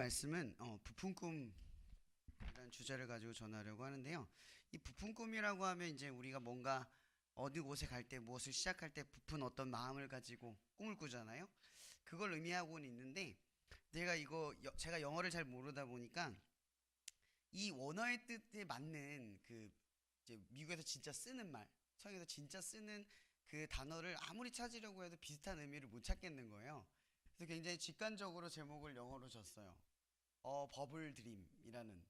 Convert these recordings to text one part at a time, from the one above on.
말씀은 부푼 꿈이라는 주제를 가지고 전하려고 하는데요. 이 부푼 꿈이라고 하면 이제 우리가 뭔가 어디 곳에 갈 때 무엇을 시작할 때 부푼 어떤 마음을 가지고 꿈을 꾸잖아요. 그걸 의미하고는 있는데 제가 영어를 잘 모르다 보니까 이 원어의 뜻에 맞는 그 이제 미국에서 진짜 쓰는 말, 성에서 진짜 쓰는 그 단어를 아무리 찾으려고 해도 비슷한 의미를 못 찾겠는 거예요. 그래서 굉장히 직관적으로 제목을 영어로 줬어요. 버블 드림이라는.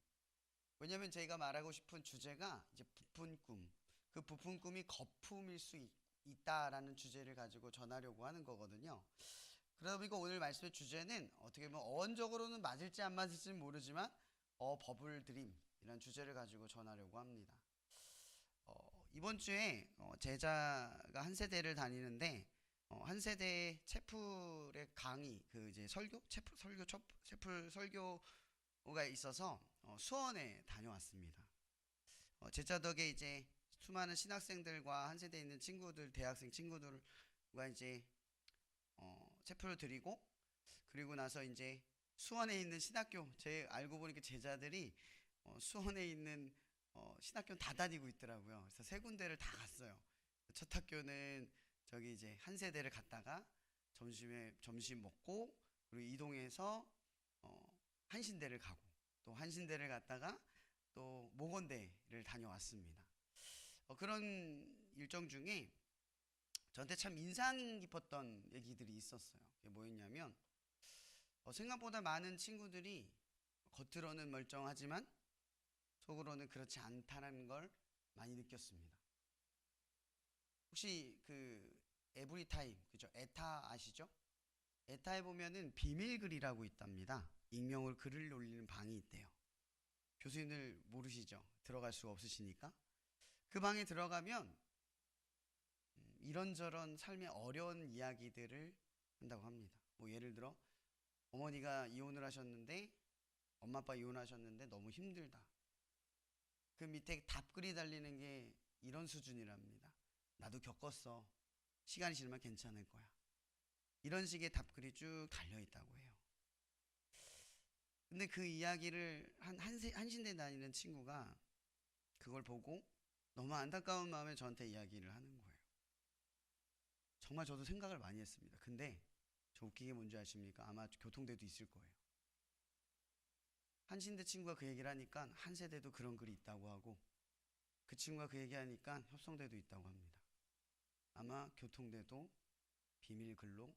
왜냐면 제가 말하고 싶은 주제가 이제 부푼 꿈. 그 부푼 꿈이 거품일 수 있다라는 주제를 가지고 전하려고 하는 거거든요. 그러다 보니까 오늘 말씀의 주제는 어떻게 보면 어원적으로는 맞을지 안 맞을지는 모르지만 버블 드림이라는 주제를 가지고 전하려고 합니다. 이번 주에 제자가 한 세대를 다니는데 한 세대 채플의 강의 그 이제 설교 채플 설교가 있어서 수원에 다녀왔습니다. 제자 덕에 이제 수많은 신학생들과 한 세대에 있는 친구들 대학생 친구들과 이제 채플을 드리고 그리고 나서 이제 수원에 있는 신학교 제 알고 보니까 제자들이 수원에 있는 신학교 다 다니고 있더라고요. 그래서 세 군데를 다 갔어요. 첫 학교는 저기 이제 한 세대를 갔다가 점심 먹고 그리고 이동해서 한신대를 가고 또 한신대를 갔다가 또 모건대를 다녀왔습니다. 그런 일정 중에 저한테 참 인상 깊었던 얘기들이 있었어요. 그게 뭐였냐면 생각보다 많은 친구들이 겉으로는 멀쩡하지만 속으로는 그렇지 않다는 걸 많이 느꼈습니다. 혹시 그 에브리타임 그죠? 에타 아시죠? 에타에 보면은 비밀글이라고 있답니다. 익명으로 글을 올리는 방이 있대요. 교수님들 모르시죠? 들어갈 수가 없으시니까. 그 방에 들어가면 이런저런 삶의 어려운 이야기들을 한다고 합니다. 뭐 예를 들어 어머니가 이혼을 하셨는데 엄마 아빠 이혼하셨는데 너무 힘들다. 그 밑에 답글이 달리는 게 이런 수준이랍니다. 나도 겪었어. 시간이 지나면 괜찮을 거야. 이런 식의 답글이 쭉 달려 있다고 해요. 근데 그 이야기를 한신대 다니는 친구가 그걸 보고 너무 안타까운 마음에 저한테 이야기를 하는 거예요. 정말 저도 생각을 많이 했습니다. 근데 저 웃긴 게 뭔지 아십니까? 아마 교통대도 있을 거예요. 한신대 친구가 그 얘기를 하니까 한세대도 그런 글이 있다고 하고 그 친구가 그 얘기하니까 협성대도 있다고 합니다. 아마 교통대도 비밀글로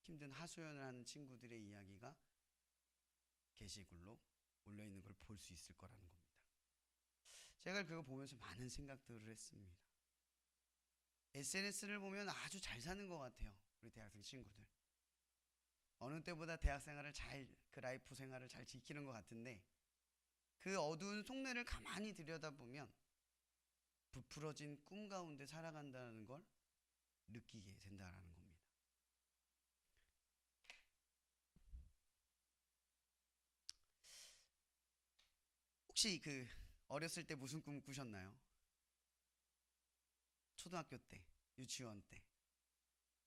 힘든 하소연을 하는 친구들의 이야기가 게시글로 올려있는 걸 볼 수 있을 거라는 겁니다. 제가 그거 보면서 많은 생각들을 했습니다. SNS를 보면 아주 잘 사는 것 같아요. 우리 대학생 친구들. 어느 때보다 대학생활을 그 라이프 생활을 잘 지키는 것 같은데 그 어두운 속내를 가만히 들여다보면 부풀어진 꿈 가운데 살아간다는 걸 느끼게 된다는 겁니다. 혹시 그 어렸을 때 무슨 꿈 꾸셨나요? 초등학교 때, 유치원 때.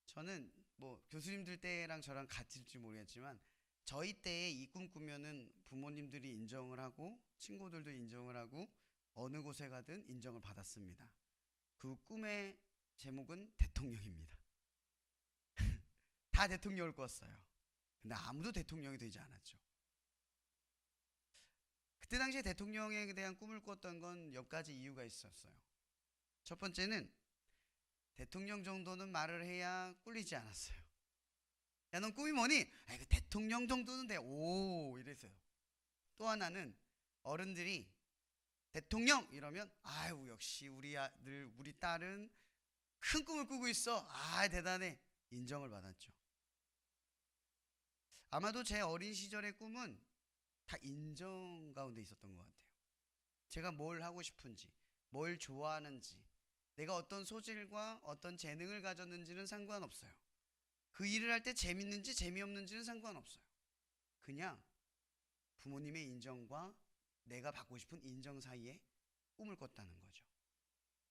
저는 뭐 교수님들 때랑 저랑 같을지 모르겠지만 저희 때에 이 꿈 꾸면은 부모님들이 인정을 하고 친구들도 인정을 하고 어느 곳에 가든 인정을 받았습니다. 그 꿈의 제목은 대통령입니다. 다 대통령을 꿨어요. 근데 아무도 대통령이 되지 않았죠. 그때 당시에 대통령에 대한 꿈을 꿨던 건 몇 가지 이유가 있었어요. 첫 번째는 대통령 정도는 말을 해야 꿀리지 않았어요. 야, 넌 꿈이 뭐니? 아, 그 대통령 정도는 돼. 오, 이랬어요. 또 하나는 어른들이 대통령 이러면 아유 역시 우리 아들 우리 딸은 큰 꿈을 꾸고 있어. 아 대단해. 인정을 받았죠. 아마도 제 어린 시절의 꿈은 다 인정 가운데 있었던 것 같아요. 제가 뭘 하고 싶은지, 뭘 좋아하는지, 내가 어떤 소질과 어떤 재능을 가졌는지는 상관없어요. 그 일을 할 때 재밌는지 재미없는지는 상관없어요. 그냥 부모님의 인정과 내가 받고 싶은 인정 사이에 꿈을 꿨다는 거죠.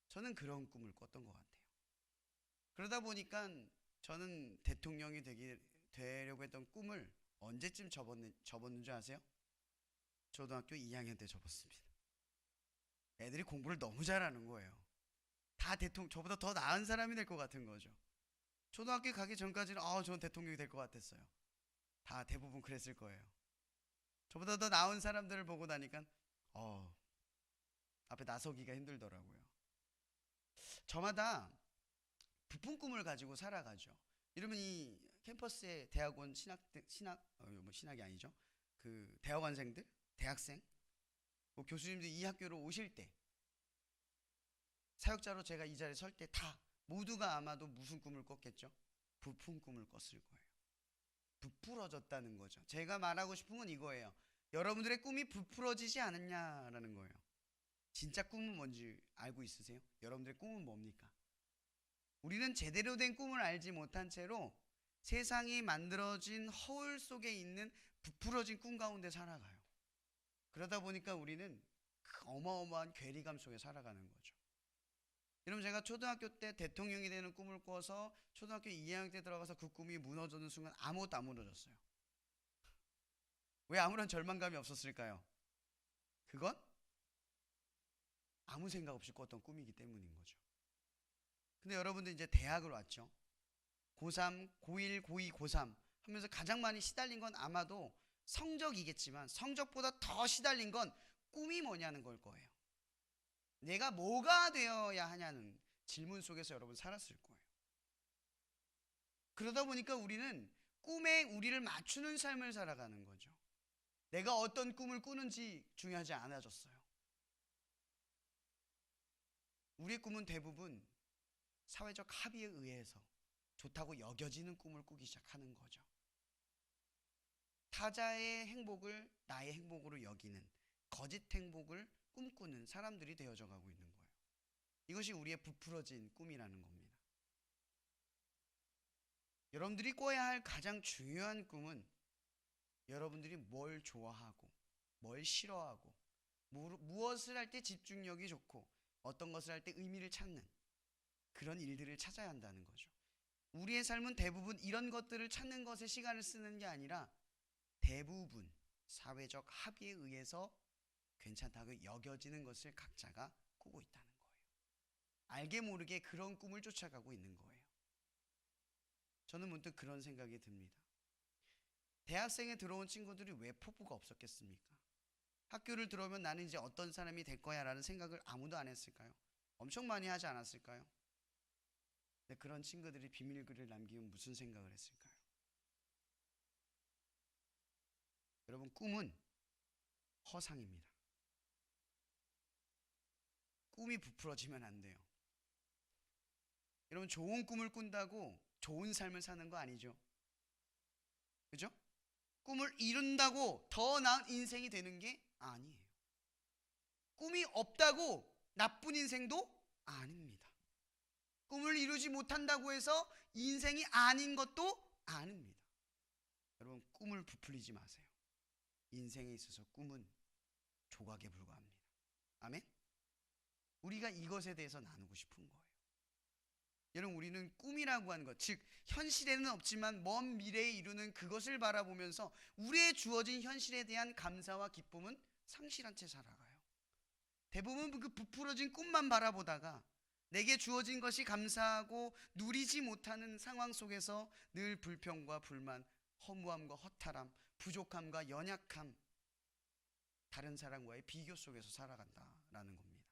저는 그런 꿈을 꿨던 것 같아요. 그러다 보니까 저는 되려고 했던 꿈을 언제쯤 접었는 줄 아세요? 초등학교 2학년 때 접었습니다. 애들이 공부를 너무 잘하는 거예요. 다 저보다 더 나은 사람이 될 것 같은 거죠. 초등학교 가기 전까지는 저는 대통령이 될 것 같았어요. 다 대부분 그랬을 거예요. 저보다 더 나은 사람들을 보고 나니까 앞에 나서기가 힘들더라고요. 저마다 부푼 꿈을 가지고 살아가죠. 이러면 이 캠퍼스의 대학원 신학이 아니죠. 그 대학원생들, 대학생, 교수님들 이 학교로 오실 때, 사역자로 제가 이 자리에 설 때 다 모두가 아마도 무슨 꿈을 꿨겠죠? 부푼 꿈을 꿨을 거예요. 부풀어졌다는 거죠. 제가 말하고 싶은 건 이거예요. 여러분들의 꿈이 부풀어지지 않았냐라는 거예요. 진짜 꿈은 뭔지 알고 있으세요? 여러분들의 꿈은 뭡니까? 우리는 제대로 된 꿈을 알지 못한 채로 세상이 만들어진 허울 속에 있는 부풀어진 꿈 가운데 살아가요. 그러다 보니까 우리는 그 어마어마한 괴리감 속에 살아가는 거죠. 여러분, 제가 초등학교 때 대통령이 되는 꿈을 꿔서 초등학교 2학년 때 들어가서 그 꿈이 무너지는 순간 아무것도 안 무너졌어요. 왜 아무런 절망감이 없었을까요? 그건 아무 생각 없이 꿨던 꿈이기 때문인 거죠. 근데 여러분들 이제 대학을 왔죠. 고3, 고1, 고2, 고3 하면서 가장 많이 시달린 건 아마도 성적이겠지만 성적보다 더 시달린 건 꿈이 뭐냐는 걸 거예요. 내가 뭐가 되어야 하냐는 질문 속에서 여러분 살았을 거예요. 그러다 보니까 우리는 꿈에 우리를 맞추는 삶을 살아가는 거죠. 내가 어떤 꿈을 꾸는지 중요하지 않아졌어요. 우리의 꿈은 대부분 사회적 합의에 의해서 좋다고 여겨지는 꿈을 꾸기 시작하는 거죠. 타자의 행복을 나의 행복으로 여기는 거짓 행복을 꿈꾸는 사람들이 되어져 가고 있는 거예요. 이것이 우리의 부풀어진 꿈이라는 겁니다. 여러분들이 꿔야 할 가장 중요한 꿈은 여러분들이 뭘 좋아하고 뭘 싫어하고 무엇을 할 때 집중력이 좋고 어떤 것을 할 때 의미를 찾는 그런 일들을 찾아야 한다는 거죠. 우리의 삶은 대부분 이런 것들을 찾는 것에 시간을 쓰는 게 아니라 대부분 사회적 합의에 의해서 괜찮다고 여겨지는 것을 각자가 꾸고 있다는 거예요. 알게 모르게 그런 꿈을 쫓아가고 있는 거예요. 저는 문득 그런 생각이 듭니다. 대학생에 들어온 친구들이 왜 포부가 없었겠습니까? 학교를 들어오면 나는 이제 어떤 사람이 될 거야 라는 생각을 아무도 안 했을까요? 엄청 많이 하지 않았을까요? 근데 그런 친구들이 비밀글을 남기면 무슨 생각을 했을까요? 여러분, 꿈은 허상입니다. 꿈이 부풀어지면 안 돼요. 여러분, 좋은 꿈을 꾼다고 좋은 삶을 사는 거 아니죠? 그죠? 꿈을 이룬다고 더 나은 인생이 되는 게 아니에요. 꿈이 없다고 나쁜 인생도 아닙니다. 꿈을 이루지 못한다고 해서 인생이 아닌 것도 아닙니다. 여러분, 꿈을 부풀리지 마세요. 인생에 있어서 꿈은 조각에 불과합니다. 아멘? 우리가 이것에 대해서 나누고 싶은 거예요. 여러분, 우리는 꿈이라고 하는 것, 즉 현실에는 없지만 먼 미래에 이루는 그것을 바라보면서 우리의 주어진 현실에 대한 감사와 기쁨은 상실한 채 살아가요. 대부분 그 부풀어진 꿈만 바라보다가 내게 주어진 것이 감사하고 누리지 못하는 상황 속에서 늘 불평과 불만, 허무함과 허탈함, 부족함과 연약함, 다른 사람과의 비교 속에서 살아간다라는 겁니다.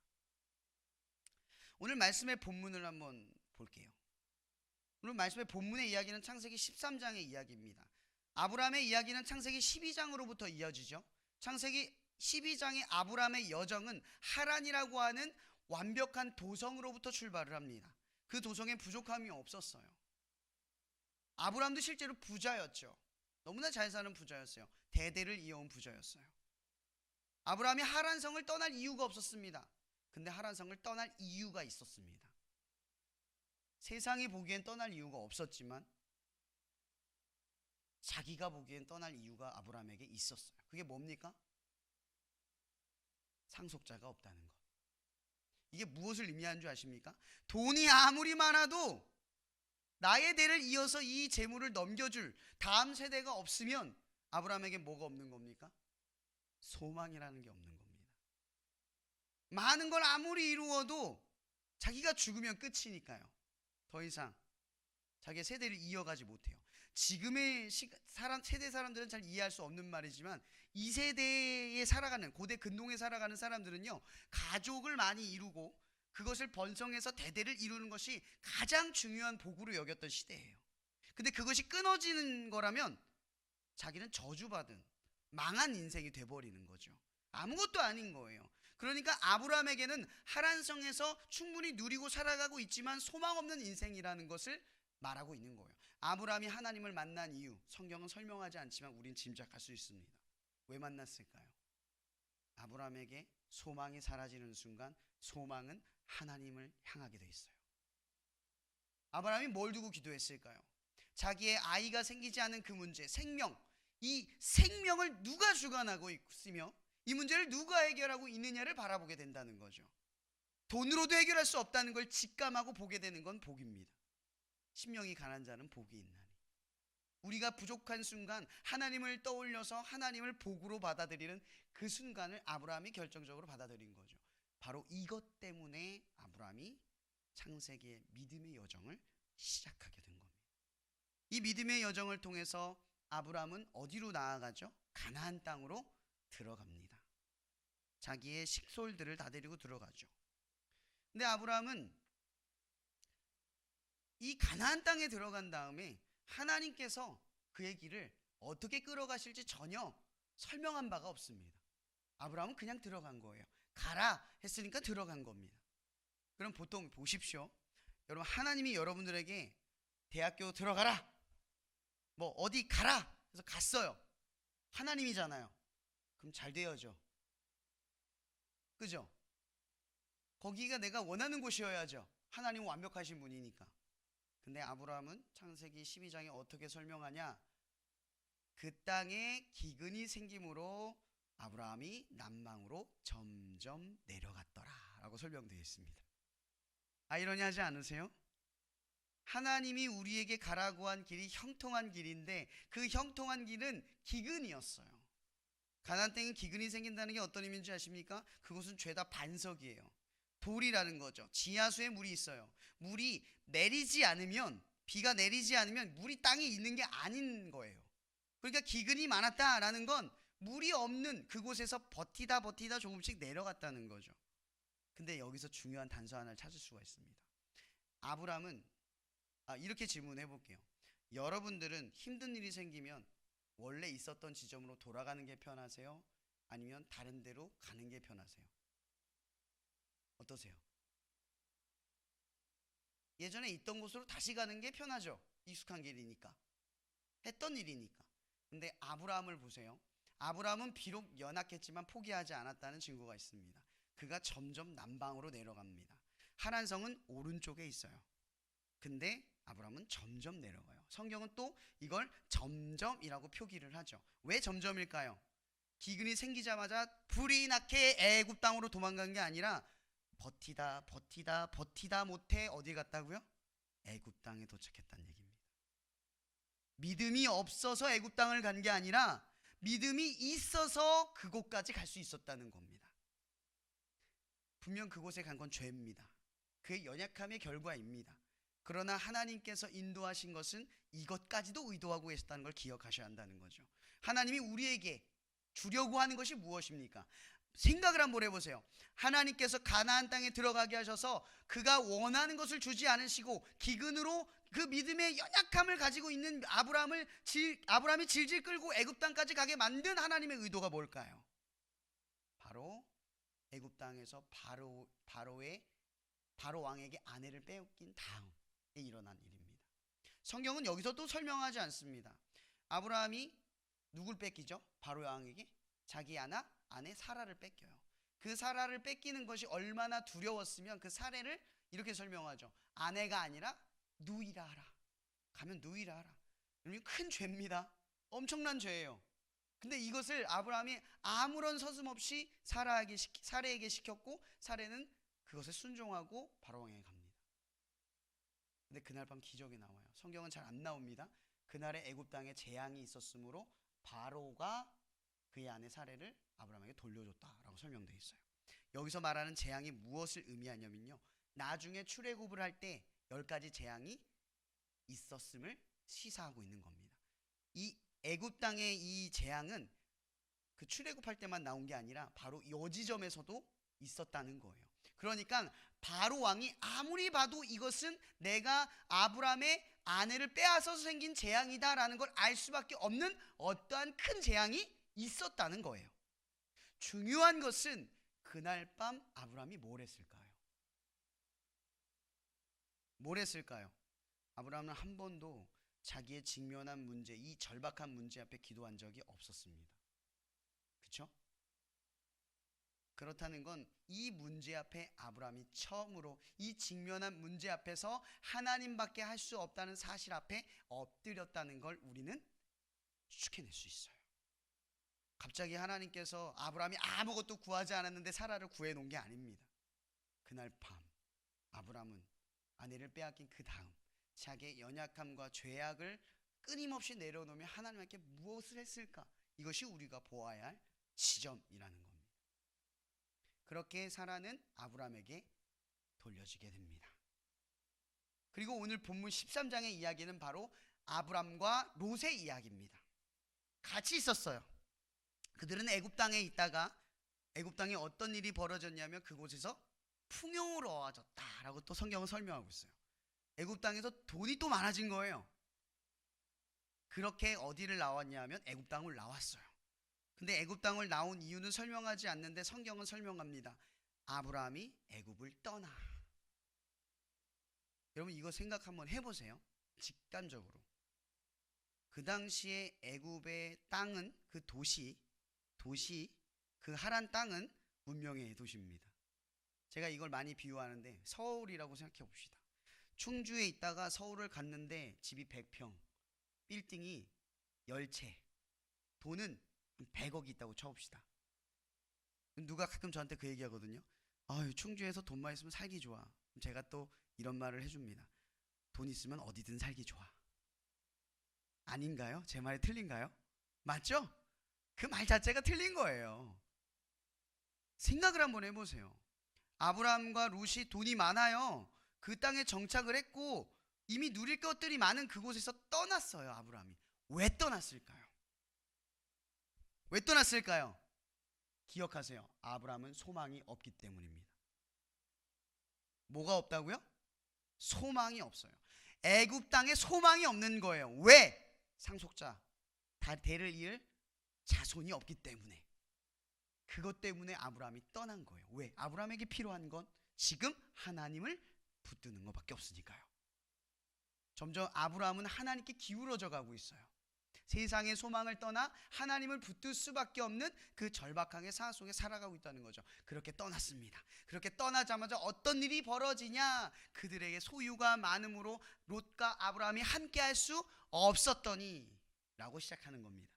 오늘 말씀의 본문을 한번 볼게요. 오늘 말씀의 본문의 이야기는 창세기 13장의 이야기입니다. 아브라함의 이야기는 창세기 12장으로부터 이어지죠. 창세기 12장의 아브라함의 여정은 하란이라고 하는 완벽한 도성으로부터 출발을 합니다. 그 도성에 부족함이 없었어요. 아브라함도 실제로 부자였죠. 너무나 잘 사는 부자였어요. 대대를 이어온 부자였어요. 아브라함이 하란성을 떠날 이유가 없었습니다. 근데 하란성을 떠날 이유가 있었습니다. 세상이 보기엔 떠날 이유가 없었지만 자기가 보기엔 떠날 이유가 아브라함에게 있었어요. 그게 뭡니까? 상속자가 없다는 것. 이게 무엇을 의미하는 줄 아십니까? 돈이 아무리 많아도 나의 대를 이어서 이 재물을 넘겨줄 다음 세대가 없으면 아브라함에게 뭐가 없는 겁니까? 소망이라는 게 없는 겁니다. 많은 걸 아무리 이루어도 자기가 죽으면 끝이니까요. 더 이상 자기의 세대를 이어가지 못해요. 지금의 세대 사람들은 잘 이해할 수 없는 말이지만 이 세대에 살아가는, 고대 근동에 살아가는 사람들은요, 가족을 많이 이루고 그것을 번성해서 대대를 이루는 것이 가장 중요한 복으로 여겼던 시대예요. 근데 그것이 끊어지는 거라면 자기는 저주받은 망한 인생이 돼버리는 거죠. 아무것도 아닌 거예요. 그러니까 아브라함에게는 하란성에서 충분히 누리고 살아가고 있지만 소망 없는 인생이라는 것을 말하고 있는 거예요. 아브라함이 하나님을 만난 이유, 성경은 설명하지 않지만 우린 짐작할 수 있습니다. 왜 만났을까요? 아브라함에게 소망이 사라지는 순간 소망은 하나님을 향하게 돼 있어요. 아브라함이 뭘 두고 기도했을까요? 자기의 아이가 생기지 않은 그 문제, 생명, 이 생명을 누가 주관하고 있으며 이 문제를 누가 해결하고 있느냐를 바라보게 된다는 거죠. 돈으로도 해결할 수 없다는 걸 직감하고 보게 되는 건 복입니다. 심령이 가난한 자는 복이 있나니. 우리가 부족한 순간 하나님을 떠올려서 하나님을 복으로 받아들이는 그 순간을 아브라함이 결정적으로 받아들인 거죠. 바로 이것 때문에 아브라함이 창세기의 믿음의 여정을 시작하게 된 겁니다. 이 믿음의 여정을 통해서 아브라함은 어디로 나아가죠? 가나안 땅으로 들어갑니다. 자기의 식솔들을 다 데리고 들어가죠. 근데 아브라함은 이 가나안 땅에 들어간 다음에 하나님께서 그의 길을 어떻게 끌어가실지 전혀 설명한 바가 없습니다. 아브라함은 그냥 들어간 거예요. 가라 했으니까 들어간 겁니다. 그럼 보통 보십시오. 여러분, 하나님이 여러분들에게 대학교 들어가라, 뭐 어디 가라 해서 갔어요. 하나님이잖아요. 그럼 잘 되어야죠. 그죠? 거기가 내가 원하는 곳이어야죠. 하나님은 완벽하신 분이니까. 근데 아브라함은 창세기 12장에 어떻게 설명하냐? 그 땅에 기근이 생김으로 아브라함이 남방으로 점점 내려갔더라 라고 설명되어 있습니다. 아이러니하지 않으세요? 하나님이 우리에게 가라고 한 길이 형통한 길인데 그 형통한 길은 기근이었어요. 가나안 땅에 기근이 생긴다는 게 어떤 의미인지 아십니까? 그것은 죄다 반석이에요. 돌이라는 거죠. 지하수에 물이 있어요. 물이 내리지 않으면, 비가 내리지 않으면 물이 땅에 있는 게 아닌 거예요. 그러니까 기근이 많았다라는 건 물이 없는 그곳에서 버티다 조금씩 내려갔다는 거죠. 근데 여기서 중요한 단서 하나를 찾을 수가 있습니다. 아브라함은 이렇게 질문해 볼게요. 여러분들은 힘든 일이 생기면 원래 있었던 지점으로 돌아가는 게 편하세요? 아니면 다른 데로 가는 게 편하세요? 어떠세요? 예전에 있던 곳으로 다시 가는 게 편하죠. 익숙한 길이니까, 했던 일이니까. 근데 아브라함을 보세요. 아브라함은 비록 연약했지만 포기하지 않았다는 증거가 있습니다. 그가 점점 남방으로 내려갑니다. 하란성은 오른쪽에 있어요. 근데 아브라함은 점점 내려가요. 성경은 또 이걸 점점이라고 표기를 하죠. 왜 점점일까요? 기근이 생기자마자 불이 나게 애굽 땅으로 도망간 게 아니라 버티다 못해 어디 갔다고요? 애굽 땅에 도착했다는 얘기입니다. 믿음이 없어서 애굽 땅을 간 게 아니라 믿음이 있어서 그곳까지 갈 수 있었다는 겁니다. 분명 그곳에 간 건 죄입니다. 그의 연약함의 결과입니다. 그러나 하나님께서 인도하신 것은 이것까지도 의도하고 계셨다는 걸 기억하셔야 한다는 거죠. 하나님이 우리에게 주려고 하는 것이 무엇입니까? 생각을 한번 해보세요. 하나님께서 가나안 땅에 들어가게 하셔서 그가 원하는 것을 주지 않으시고 기근으로 그 믿음의 연약함을 가지고 있는 아브라함이 질질 끌고 애굽 땅까지 가게 만든 하나님의 의도가 뭘까요? 바로 애굽 땅에서 바로 왕에게 아내를 빼앗긴 다음에 일어난 일입니다. 성경은 여기서 또 설명하지 않습니다. 아브라함이 누굴 뺏기죠? 바로 왕에게 자기 아내 사라를 뺏겨요. 그 사라를 뺏기는 것이 얼마나 두려웠으면 그 사례를 이렇게 설명하죠. 아내가 아니라 누이라 하라. 가면 누이라 하라. 여러분, 큰 죄입니다. 엄청난 죄예요. 근데 이것을 아브라함이 아무런 서슴없이 사례에게 시켰고, 사례는 그것에 순종하고 바로 왕에게 갑니다. 근데 그날 밤 기적이 나와요. 성경은 잘 안 나옵니다. 그날에 애굽 땅에 재앙이 있었으므로 바로가 그의 아내 사례를 아브라함에게 돌려줬다라고 설명되어 있어요. 여기서 말하는 재앙이 무엇을 의미하냐면요, 나중에 출애굽을 할 때 10가지 재앙이 있었음을 시사하고 있는 겁니다. 이 애굽 땅의 이 재앙은 그 출애굽할 때만 나온 게 아니라 바로 이 지점에서도 있었다는 거예요. 그러니까 바로 왕이 아무리 봐도 이것은 내가 아브라함의 아내를 빼앗아서 생긴 재앙이다라는 걸 알 수밖에 없는 어떠한 큰 재앙이 있었다는 거예요. 중요한 것은 그날 밤 아브라함이 뭘 했을까요? 뭘 했을까요? 아브라함은 한 번도 자기의 직면한 문제, 이 절박한 문제 앞에 기도한 적이 없었습니다. 그렇죠? 그렇다는 건 이 문제 앞에 아브라함이 처음으로 이 직면한 문제 앞에서 하나님밖에 할 수 없다는 사실 앞에 엎드렸다는 걸 우리는 추측해낼 수 있어요. 갑자기 하나님께서 아브라함이 아무것도 구하지 않았는데 사라를 구해 놓은 게 아닙니다. 그날 밤 아브라함은 아내를 빼앗긴 그 다음 자기의 연약함과 죄악을 끊임없이 내려놓으며 하나님께 무엇을 했을까? 이것이 우리가 보아야 할 지점이라는 겁니다. 그렇게 사라는 아브라함에게 돌려지게 됩니다. 그리고 오늘 본문 13장의 이야기는 바로 아브람과 롯의 이야기입니다. 같이 있었어요. 그들은 애굽 땅에 있다가 애굽 땅에 어떤 일이 벌어졌냐면 그곳에서 풍요로워졌다라고 또 성경은 설명하고 있어요. 애굽 땅에서 돈이 또 많아진 거예요. 그렇게 어디를 나왔냐면 애굽 땅을 나왔어요. 근데 애굽 땅을 나온 이유는 설명하지 않는데 성경은 설명합니다. 아브라함이 애굽을 떠나. 여러분 이거 생각 한번 해보세요. 직관적으로 그 당시에 애굽의 땅은 그 도시 그 하란 땅은 문명의 도시입니다. 제가 이걸 많이 비유하는데 서울이라고 생각해 봅시다. 충주에 있다가 서울을 갔는데 집이 100평, 빌딩이 10채, 돈은 100억이 있다고 쳐봅시다. 누가 가끔 저한테 그 얘기하거든요. 아유, 충주에서 돈만 있으면 살기 좋아. 제가 또 이런 말을 해줍니다. 돈 있으면 어디든 살기 좋아. 아닌가요? 제 말이 틀린가요? 맞죠? 그 말 자체가 틀린 거예요. 생각을 한번 해보세요. 아브라함과 롯이 돈이 많아요. 그 땅에 정착을 했고 이미 누릴 것들이 많은 그곳에서 떠났어요. 아브라함이 왜 떠났을까요? 왜 떠났을까요? 기억하세요. 아브라함은 소망이 없기 때문입니다. 뭐가 없다고요? 소망이 없어요. 애굽 땅에 소망이 없는 거예요. 왜? 상속자, 대를 이을 자손이 없기 때문에. 그것 때문에 아브라함이 떠난 거예요. 왜? 아브라함에게 필요한 건 지금 하나님을 붙드는 것밖에 없으니까요. 점점 아브라함은 하나님께 기울어져 가고 있어요. 세상의 소망을 떠나 하나님을 붙들 수밖에 없는 그 절박함의 상황 속에 살아가고 있다는 거죠. 그렇게 떠났습니다. 그렇게 떠나자마자 어떤 일이 벌어지냐? 그들에게 소유가 많음으로 롯과 아브라함이 함께 할 수 없었더니 라고 시작하는 겁니다.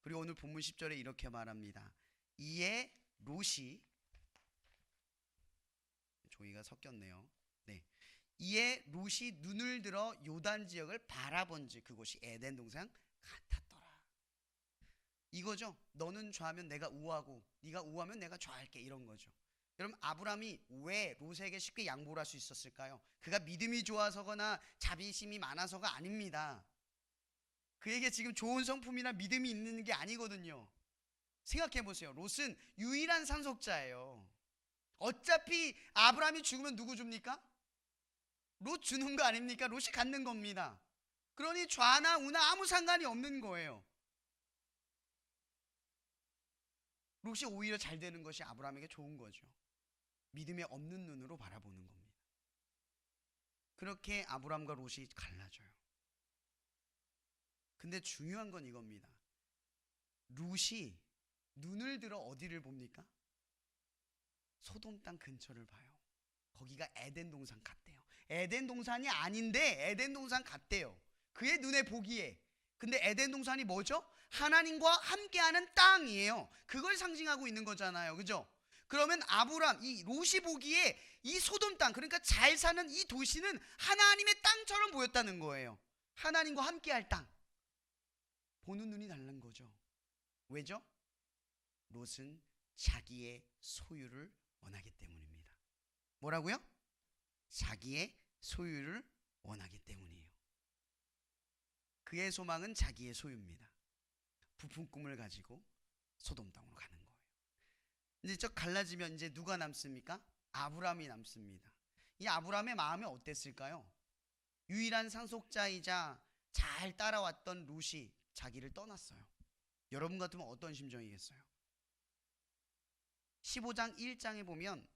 그리고 오늘 본문 10절에 이렇게 말합니다. 이에 롯이, 조이가 섞였네요. 네. 이에 롯이 눈을 들어 요단 지역을 바라본지 그곳이 에덴 동산 같았더라. 이거죠. 너는 좌하면 내가 우하고 네가 우하면 내가 좌할게, 이런 거죠. 여러분 아브라함이 왜 롯에게 쉽게 양보를 할 수 있었을까요? 그가 믿음이 좋아서거나 자비심이 많아서가 아닙니다. 그에게 지금 좋은 성품이나 믿음이 있는 게 아니거든요. 생각해 보세요. 롯은 유일한 상속자예요. 어차피 아브라함이 죽으면 누구 줍니까? 롯 주는 거 아닙니까? 롯이 갖는 겁니다. 그러니 좌나 우나 아무 상관이 없는 거예요. 롯이 오히려 잘 되는 것이 아브라함에게 좋은 거죠. 믿음에 없는 눈으로 바라보는 겁니다. 그렇게 아브라함과 롯이 갈라져요. 근데 중요한 건 이겁니다. 롯이 눈을 들어 어디를 봅니까? 소돔 땅 근처를 봐요. 거기가 에덴 동산 같대요. 에덴 동산이 아닌데 에덴 동산 같대요. 그의 눈에 보기에. 근데 에덴 동산이 뭐죠? 하나님과 함께하는 땅이에요. 그걸 상징하고 있는 거잖아요. 그죠? 그러면 아브람, 이 롯이 보기에 이 소돔 땅, 그러니까 잘 사는 이 도시는 하나님의 땅처럼 보였다는 거예요. 하나님과 함께할 땅. 보는 눈이 다른 거죠. 왜죠? 롯은 자기의 소유를 원하기 때문입니다. 뭐라고요? 자기의 소유를 원하기 때문이에요. 그의 소망은 자기의 소유입니다. 부푼 꿈을 가지고 소돔 땅으로 가는 거예요. 이제 저 갈라지면 이제 누가 남습니까? 아브라함이 남습니다. 이 아브라함의 마음이 어땠을까요? 유일한 상속자이자 잘 따라왔던 롯이 자기를 떠났어요. 여러분 같으면 어떤 심정이겠어요? 15장 1장에 보면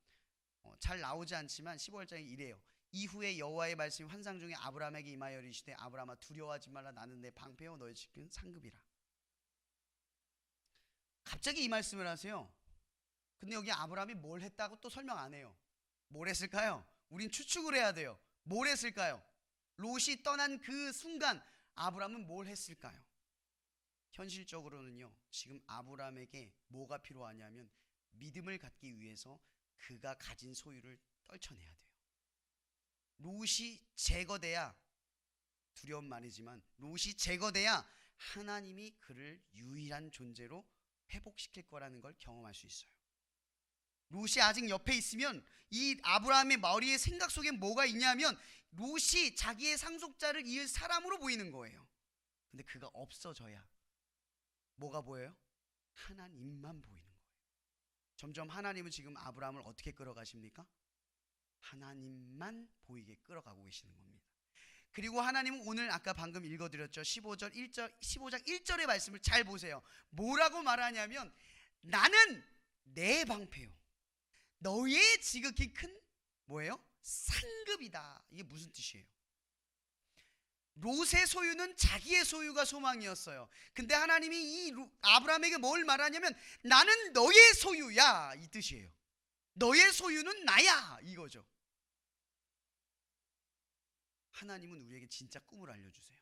잘 나오지 않지만 15장에 이래요. 이후에 여호와의 말씀이 환상 중에 아브라함에게 임하여 이르시되 아브라함아 두려워하지 말라 나는 내 방패요 너의 지키는 상급이라. 갑자기 이 말씀을 하세요. 근데 여기 아브라함이 뭘 했다고 또 설명 안 해요. 뭘 했을까요? 우린 추측을 해야 돼요. 뭘 했을까요? 롯이 떠난 그 순간 아브라함은 뭘 했을까요? 현실적으로는요, 지금 아브라함에게 뭐가 필요하냐면 믿음을 갖기 위해서 그가 가진 소유를 떨쳐내야 돼요. 롯이 제거돼야, 두려운 말이지만 롯이 제거돼야 하나님이 그를 유일한 존재로 회복시킬 거라는 걸 경험할 수 있어요. 롯이 아직 옆에 있으면 이 아브라함의 머리의 생각 속에 뭐가 있냐면 롯이 자기의 상속자를 이을 사람으로 보이는 거예요. 근데 그가 없어져야 뭐가 보여요? 하나님만 보이는 거예요. 점점 하나님은 지금 아브라함을 어떻게 끌어가십니까? 하나님만 보이게 끌어가고 계시는 겁니다. 그리고 하나님은 오늘 아까 방금 읽어드렸죠. 15장 1절의 말씀을 잘 보세요. 뭐라고 말하냐면 나는 내 방패요 너의 지극히 큰 뭐예요? 상급이다. 이게 무슨 뜻이에요? 롯의 소유는 자기의 소유가 소망이었어요. 근데 하나님이 이 아브라함에게 뭘 말하냐면 나는 너의 소유야 이 뜻이에요. 너의 소유는 나야 이거죠. 하나님은 우리에게 진짜 꿈을 알려주세요.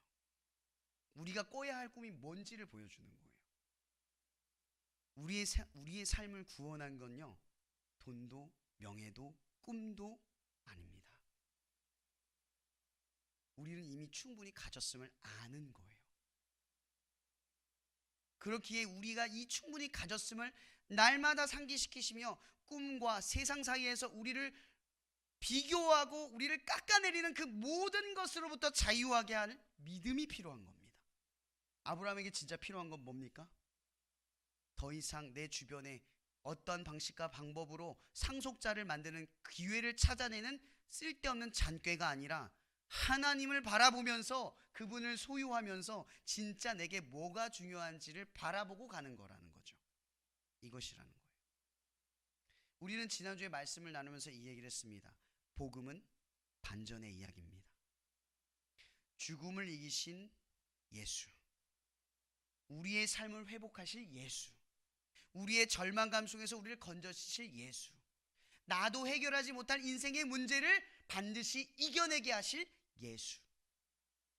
우리가 꿔야 할 꿈이 뭔지를 보여주는 거예요. 우리의 삶을 구원한 건요, 돈도 명예도 꿈도 아닙니다. 우리는 이미 충분히 가졌음을 아는 거예요. 그렇기에 우리가 이 충분히 가졌음을 날마다 상기시키시며 꿈과 세상 사이에서 우리를 비교하고 우리를 깎아내리는 그 모든 것으로부터 자유하게 하는 믿음이 필요한 겁니다. 아브라함에게 진짜 필요한 건 뭡니까? 더 이상 내 주변에 어떤 방식과 방법으로 상속자를 만드는 기회를 찾아내는 쓸데없는 잔꾀가 아니라 하나님을 바라보면서 그분을 소유하면서 진짜 내게 뭐가 중요한지를 바라보고 가는 거라는 거죠. 이것이라는 거예요. 우리는 지난주에 말씀을 나누면서 이 얘기를 했습니다. 복음은 반전의 이야기입니다. 죽음을 이기신 예수, 우리의 삶을 회복하실 예수, 우리의 절망감 속에서 우리를 건져주실 예수, 나도 해결하지 못할 인생의 문제를 반드시 이겨내게 하실 예수.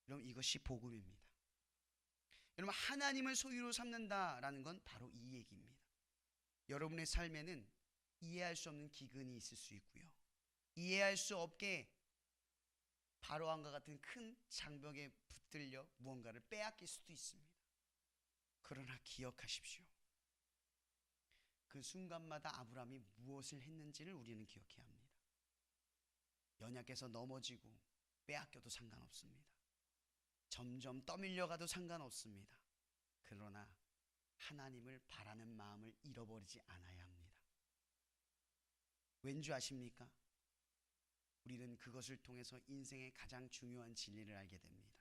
여러분, 이것이 복음입니다. 여러분, 하나님을 소유로 삼는다라는 건 바로 이 얘기입니다. 여러분의 삶에는 이해할 수 없는 기근이 있을 수 있고요, 이해할 수 없게 바로함과 같은 큰 장벽에 붙들려 무언가를 빼앗길 수도 있습니다. 그러나 기억하십시오. 그 순간마다 아브라함이 무엇을 했는지를 우리는 기억해야 합니다. 연약해서 넘어지고 빼앗겨도 상관없습니다. 점점 떠밀려가도 상관없습니다. 그러나 하나님을 바라는 마음을 잃어버리지 않아야 합니다. 왠지 아십니까? 우리는 그것을 통해서 인생의 가장 중요한 진리를 알게 됩니다.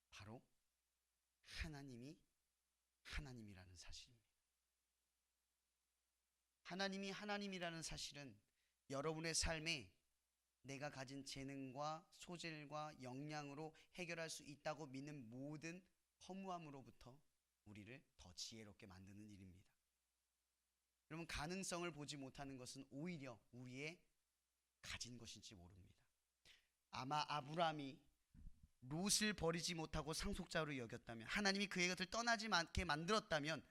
바로 하나님이 하나님이라는 사실입니다. 하나님이 하나님이라는 사실은 여러분의 삶에 내가 가진 재능과 소질과 역량으로 해결할 수 있다고 믿는 모든 허무함으로부터 우리를 더 지혜롭게 만드는 일입니다. 여러분, 가능성을 보지 못하는 것은 오히려 우리의 가진 것인지 모릅니다. 아마 아브라함이 롯을 버리지 못하고 상속자로 여겼다면, 하나님이 그의 곁을 떠나지 않게 만들었다면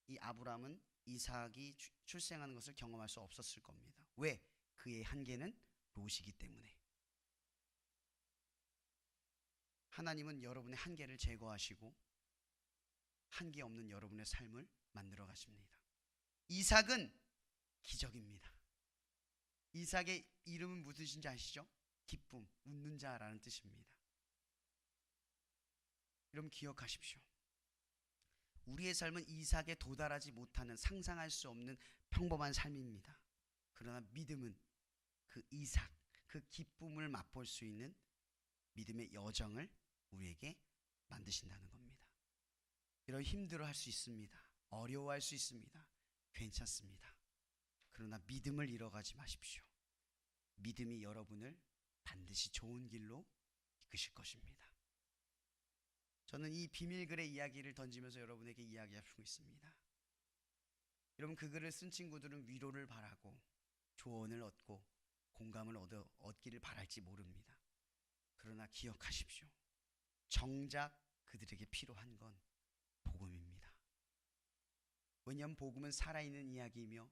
이 아브라함은 이삭이 출생하는 것을 경험할 수 없었을 겁니다. 왜? 그의 한계는 롯이기 때문에. 하나님은 여러분의 한계를 제거하시고 한계 없는 여러분의 삶을 만들어 가십니다. 이삭은 기적입니다. 이삭의 이름은 무슨 뜻인지 아시죠? 기쁨, 웃는 자라는 뜻입니다. 여러분 기억하십시오. 우리의 삶은 이삭에 도달하지 못하는, 상상할 수 없는 평범한 삶입니다. 그러나 믿음은 그 이삭, 그 기쁨을 맛볼 수 있는 믿음의 여정을 우리에게 만드신다는 겁니다. 여러분 힘들어할 수 있습니다. 어려워할 수 있습니다. 괜찮습니다. 그러나 믿음을 잃어가지 마십시오. 믿음이 여러분을 반드시 좋은 길로 이끄실 것입니다. 저는 이 비밀글의 이야기를 던지면서 여러분에게 이야기하고 있습니다. 여러분 그 글을 쓴 친구들은 위로를 바라고 조언을 얻고 공감을 얻기를 바랄지 모릅니다. 그러나 기억하십시오. 정작 그들에게 필요한 건 복음입니다. 왜냐하면 복음은 살아있는 이야기이며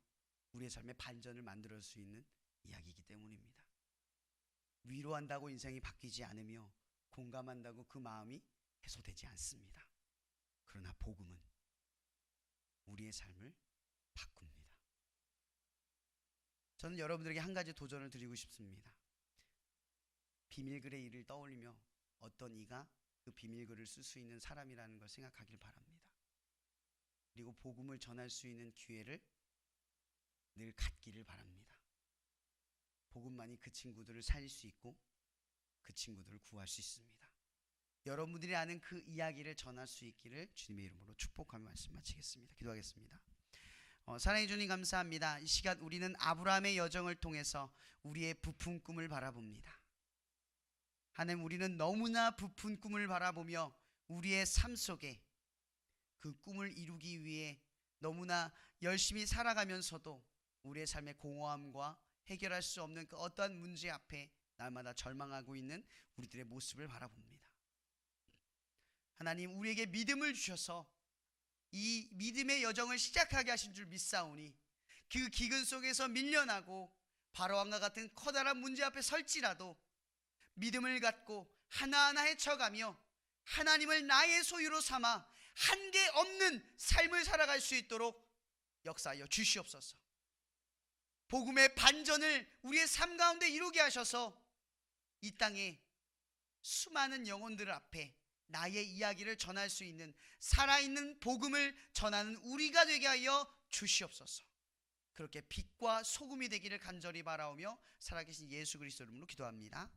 우리의 삶의 반전을 만들 수 있는 이야기이기 때문입니다. 위로한다고 인생이 바뀌지 않으며 공감한다고 그 마음이 해소되지 않습니다. 그러나 복음은 우리의 삶을 바꿉니다. 저는 여러분들에게 한 가지 도전을 드리고 싶습니다. 비밀글의 일을 떠올리며 어떤 이가 그 비밀글을 쓸 수 있는 사람이라는 걸 생각하길 바랍니다. 그리고 복음을 전할 수 있는 기회를 늘 갖기를 바랍니다. 복음만이 그 친구들을 살릴 수 있고 그 친구들을 구할 수 있습니다. 여러분들이 아는 그 이야기를 전할 수 있기를 주님의 이름으로 축복하며 말씀 마치겠습니다. 기도하겠습니다. 사랑해 주님 감사합니다. 이 시간 우리는 아브라함의 여정을 통해서 우리의 부푼 꿈을 바라봅니다. 하나님, 우리는 너무나 부푼 꿈을 바라보며 우리의 삶 속에 그 꿈을 이루기 위해 너무나 열심히 살아가면서도 우리의 삶의 공허함과 해결할 수 없는 그 어떠한 문제 앞에 날마다 절망하고 있는 우리들의 모습을 바라봅니다. 하나님, 우리에게 믿음을 주셔서 이 믿음의 여정을 시작하게 하신 줄 믿사오니 그 기근 속에서 밀려나고 바로왕과 같은 커다란 문제 앞에 설지라도 믿음을 갖고 하나하나 헤쳐가며 하나님을 나의 소유로 삼아 한계 없는 삶을 살아갈 수 있도록 역사하여 주시옵소서. 복음의 반전을 우리의 삶 가운데 이루게 하셔서 이 땅에 수많은 영혼들 앞에 나의 이야기를 전할 수 있는 살아있는 복음을 전하는 우리가 되게 하여 주시옵소서. 그렇게 빛과 소금이 되기를 간절히 바라오며 살아계신 예수 그리스도 이름으로 기도합니다.